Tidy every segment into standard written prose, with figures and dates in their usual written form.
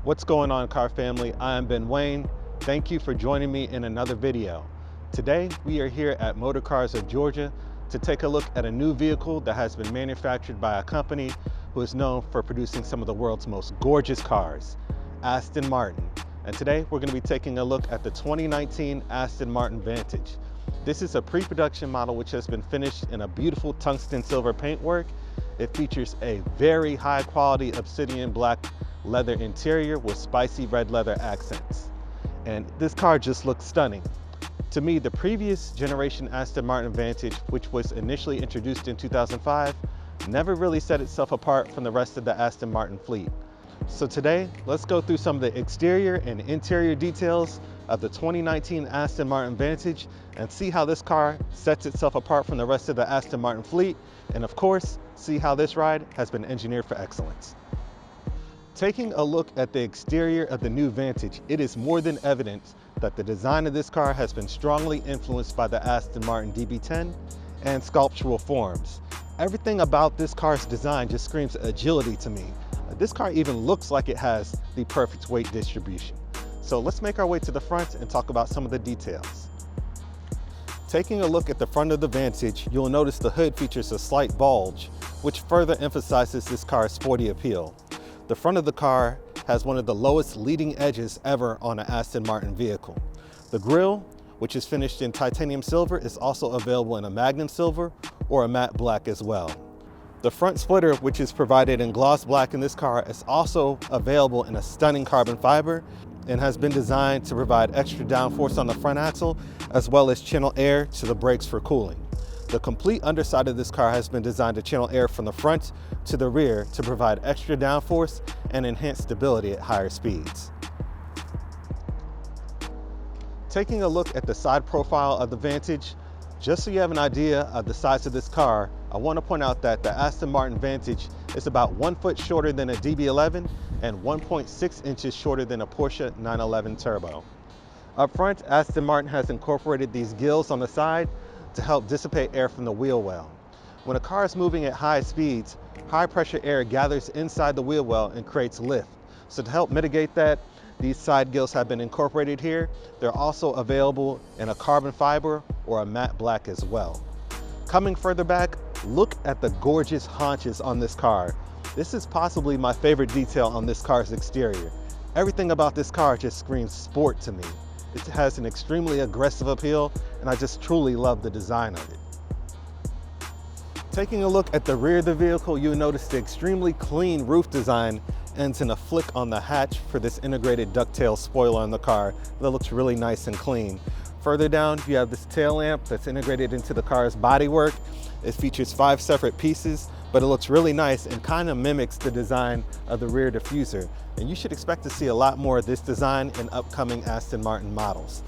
What's going on, car family? I am Ben Wayne. Thank you for joining me in another video. Today, we are here at Motor Cars of Georgia to take a look at a new vehicle that has been manufactured by a company who is known for producing some of the world's most gorgeous cars, Aston Martin. And today, we're going to be taking a look at the 2019 Aston Martin Vantage. This is a pre-production model which has been finished in a beautiful tungsten silver paintwork. It features a very high quality obsidian black leather interior with spicy red leather accents. And this car just looks stunning. To me, the previous generation Aston Martin Vantage, which was initially introduced in 2005, never really set itself apart from the rest of the Aston Martin fleet. So today, let's go through some of the exterior and interior details of the 2019 Aston Martin Vantage and see how this car sets itself apart from the rest of the Aston Martin fleet, and of course, see how this ride has been engineered for excellence. Taking a look at the exterior of the new Vantage, it is more than evident that the design of this car has been strongly influenced by the Aston Martin DB10 and sculptural forms. Everything about this car's design just screams agility to me. This car even looks like it has the perfect weight distribution. So let's make our way to the front and talk about some of the details. Taking a look at the front of the Vantage, you'll notice the hood features a slight bulge, which further emphasizes this car's sporty appeal. The front of the car has one of the lowest leading edges ever on an Aston Martin vehicle. The grille, which is finished in titanium silver, is also available in a magnum silver or a matte black as well. The front splitter, which is provided in gloss black in this car, is also available in a stunning carbon fiber and has been designed to provide extra downforce on the front axle as well as channel air to the brakes for cooling. The complete underside of this car has been designed to channel air from the front to the rear to provide extra downforce and enhance stability at higher speeds. Taking a look at the side profile of the Vantage, just so you have an idea of the size of this car, I want to point out that the Aston Martin Vantage is about 1 foot shorter than a DB11 and 1.6 inches shorter than a Porsche 911 Turbo. Up front, Aston Martin has incorporated these gills on the side to help dissipate air from the wheel well. When a car is moving at high speeds, high pressure air gathers inside the wheel well and creates lift. So to help mitigate that, these side gills have been incorporated here. They're also available in a carbon fiber or a matte black as well. Coming further back, look at the gorgeous haunches on this car. This is possibly my favorite detail on this car's exterior. Everything about this car just screams sport to me. It has an extremely aggressive appeal, and I just truly love the design of it. Taking a look at the rear of the vehicle, you'll notice the extremely clean roof design ends in a flick on the hatch for this integrated ducktail spoiler on the car that looks really nice and clean. Further down, you have this tail lamp that's integrated into the car's bodywork. It features 5 separate pieces, but it looks really nice and kind of mimics the design of the rear diffuser. And you should expect to see a lot more of this design in upcoming Aston Martin models.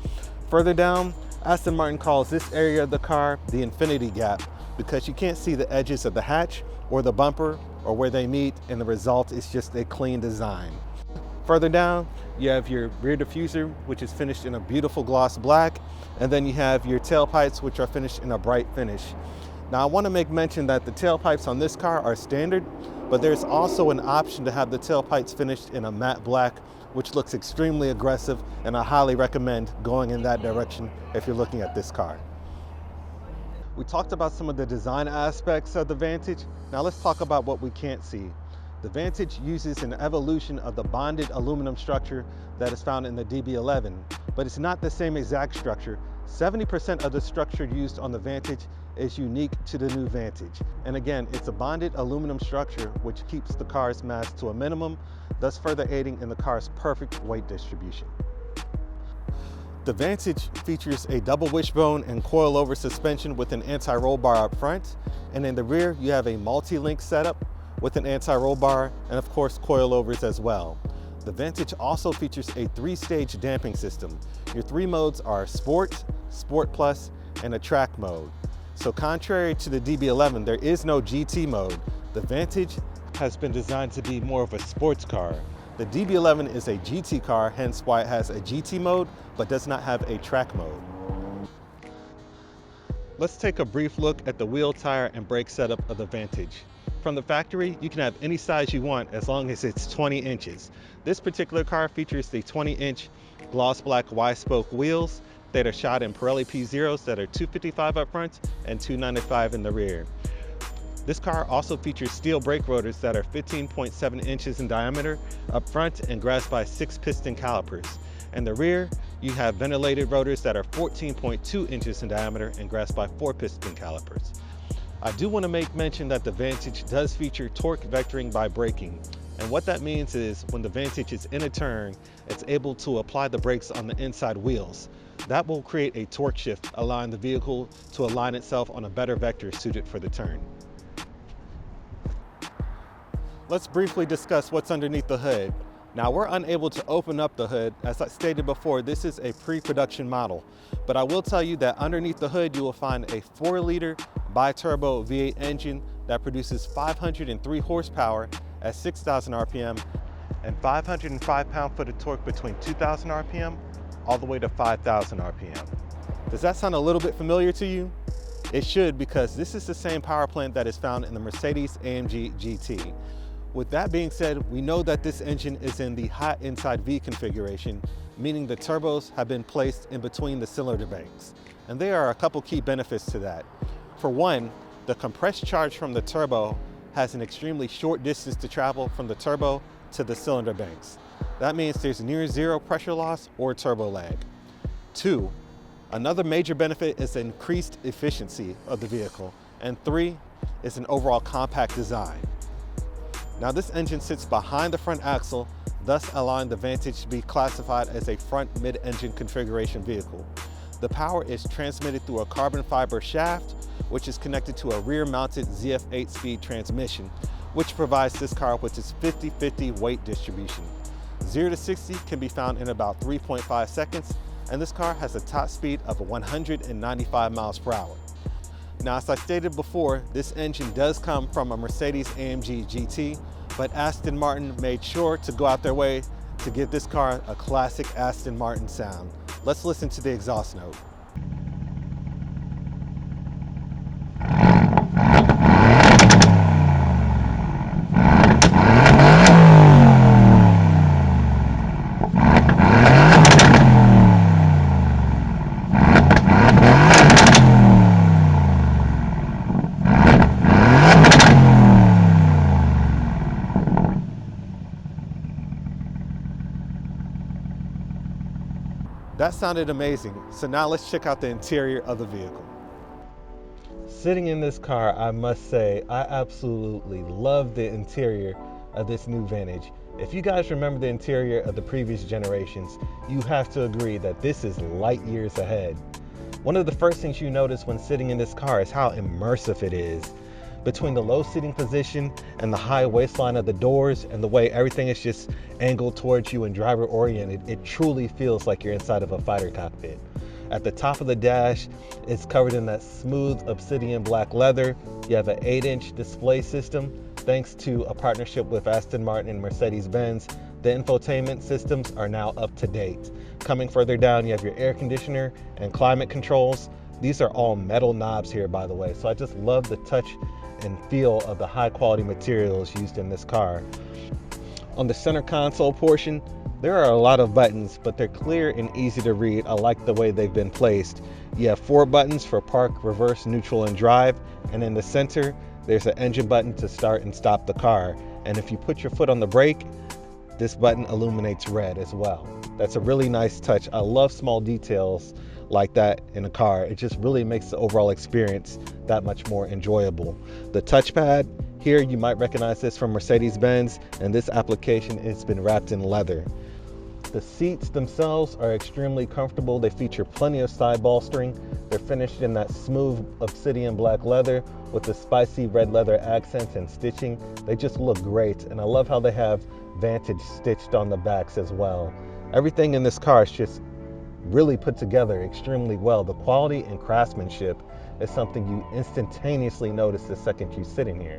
Further down, Aston Martin calls this area of the car the infinity gap because you can't see the edges of the hatch or the bumper or where they meet, and the result is just a clean design. Further down, you have your rear diffuser, which is finished in a beautiful gloss black, and then you have your tailpipes, which are finished in a bright finish. Now, I want to make mention that the tailpipes on this car are standard, but there's also an option to have the tailpipes finished in a matte black, which looks extremely aggressive, and I highly recommend going in that direction if you're looking at this car. We talked about some of the design aspects of the Vantage. Now let's talk about what we can't see. The Vantage uses an evolution of the bonded aluminum structure that is found in the DB11, but it's not the same exact structure. 70% of the structure used on the Vantage is unique to the new Vantage. And again, it's a bonded aluminum structure which keeps the car's mass to a minimum, thus further aiding in the car's perfect weight distribution. The Vantage features a double wishbone and coilover suspension with an anti-roll bar up front, and in the rear you have a multi-link setup with an anti-roll bar and of course coilovers as well. The Vantage also features a 3-stage damping system. Your 3 modes are Sport, Sport Plus, and a track mode. So contrary to the DB11, there is no GT mode. The Vantage has been designed to be more of a sports car. The DB11 is a GT car, hence why it has a GT mode, but does not have a track mode. Let's take a brief look at the wheel, tire, and brake setup of the Vantage. From the factory, you can have any size you want as long as it's 20 inches. This particular car features the 20-inch gloss black Y-spoke wheels that are shot in Pirelli P0s that are 255 up front and 295 in the rear. This car also features steel brake rotors that are 15.7 inches in diameter up front and grasped by 6 piston calipers. In the rear, you have ventilated rotors that are 14.2 inches in diameter and grasped by 4 piston calipers. I do want to make mention that the Vantage does feature torque vectoring by braking. And what that means is when the Vantage is in a turn, it's able to apply the brakes on the inside wheels. That will create a torque shift, allowing the vehicle to align itself on a better vector suited for the turn. Let's briefly discuss what's underneath the hood. Now, we're unable to open up the hood. As I stated before, this is a pre-production model, but I will tell you that underneath the hood, you will find a 4-liter bi-turbo V8 engine that produces 503 horsepower at 6,000 RPM and 505 pound-foot of torque between 2,000 RPM all the way to 5,000 RPM. Does that sound a little bit familiar to you? It should, because this is the same power plant that is found in the Mercedes-AMG GT. With that being said, we know that this engine is in the hot inside V configuration, meaning the turbos have been placed in between the cylinder banks. And there are a couple key benefits to that. For one, the compressed charge from the turbo has an extremely short distance to travel from the turbo to the cylinder banks. That means there's near zero pressure loss or turbo lag. Two, another major benefit is the increased efficiency of the vehicle. And three is an overall compact design. Now, this engine sits behind the front axle, thus allowing the Vantage to be classified as a front mid-engine configuration vehicle. The power is transmitted through a carbon fiber shaft, which is connected to a rear-mounted ZF 8-speed transmission, which provides this car with its 50-50 weight distribution. 0 to 60 can be found in about 3.5 seconds, and this car has a top speed of 195 miles per hour. Now, as I stated before, this engine does come from a Mercedes-AMG GT, but Aston Martin made sure to go out their way to give this car a classic Aston Martin sound. Let's listen to the exhaust note. That sounded amazing. So now let's check out the interior of the vehicle. Sitting in this car, I must say, I absolutely love the interior of this new Vantage. If you guys remember the interior of the previous generations, you have to agree that this is light years ahead. One of the first things you notice when sitting in this car is how immersive it is. Between the low seating position and the high waistline of the doors and the way everything is just angled towards you and driver oriented, it truly feels like you're inside of a fighter cockpit. At the top of the dash, it's covered in that smooth obsidian black leather. You have an 8-inch display system. Thanks to a partnership with Aston Martin and Mercedes-Benz, the infotainment systems are now up to date. Coming further down, you have your air conditioner and climate controls. These are all metal knobs here, by the way, so I just love the touch and feel of the high quality materials used in this car. On the center console portion, there are a lot of buttons, but they're clear and easy to read. I like the way they've been placed. You have 4 buttons for park, reverse, neutral, and drive. And in the center, there's an engine button to start and stop the car. And if you put your foot on the brake, this button illuminates red as well. That's a really nice touch. I love small details like that in a car. It just really makes the overall experience that much more enjoyable. The touchpad here, you might recognize this from Mercedes-Benz, and this application has been wrapped in leather. The seats themselves are extremely comfortable. They feature plenty of side bolstering. They're finished in that smooth obsidian black leather with the spicy red leather accents and stitching. They just look great, and I love how they have Vantage stitched on the backs as well. Everything in this car is just really put together extremely well. The quality and craftsmanship is something you instantaneously notice the second you sit in here.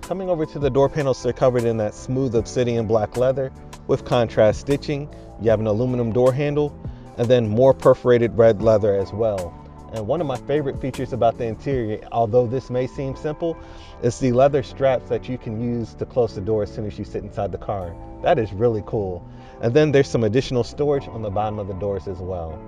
Coming over to the door panels, they're covered in that smooth obsidian black leather with contrast stitching. You have an aluminum door handle and then more perforated red leather as well. And one of my favorite features about the interior, although this may seem simple, is the leather straps that you can use to close the door as soon as you sit inside the car. That is really cool. And then there's some additional storage on the bottom of the doors as well.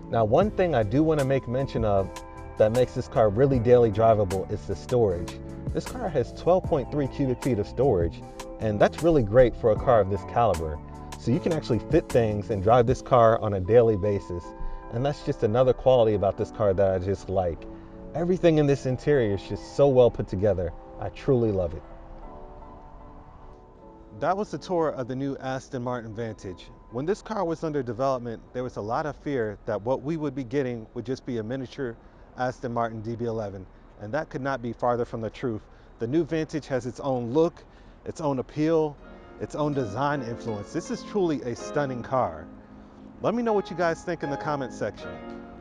Now, one thing I do want to make mention of that makes this car really daily drivable is the storage. This car has 12.3 cubic feet of storage, and that's really great for a car of this caliber. So you can actually fit things and drive this car on a daily basis. And that's just another quality about this car that I just like. Everything in this interior is just so well put together. I truly love it. That was the tour of the new Aston Martin Vantage. When this car was under development, there was a lot of fear that what we would be getting would just be a miniature Aston Martin DB11, and that could not be farther from the truth. The new Vantage has its own look, its own appeal, its own design influence. This is truly a stunning car. Let me know what you guys think in the comment section.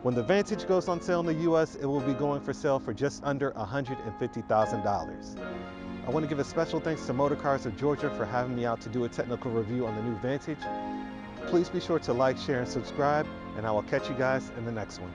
When the Vantage goes on sale in the US, it will be going for sale for just under $150,000. I want to give a special thanks to Motorcars of Georgia for having me out to do a technical review on the new Vantage. Please be sure to like, share, and subscribe, and I will catch you guys in the next one.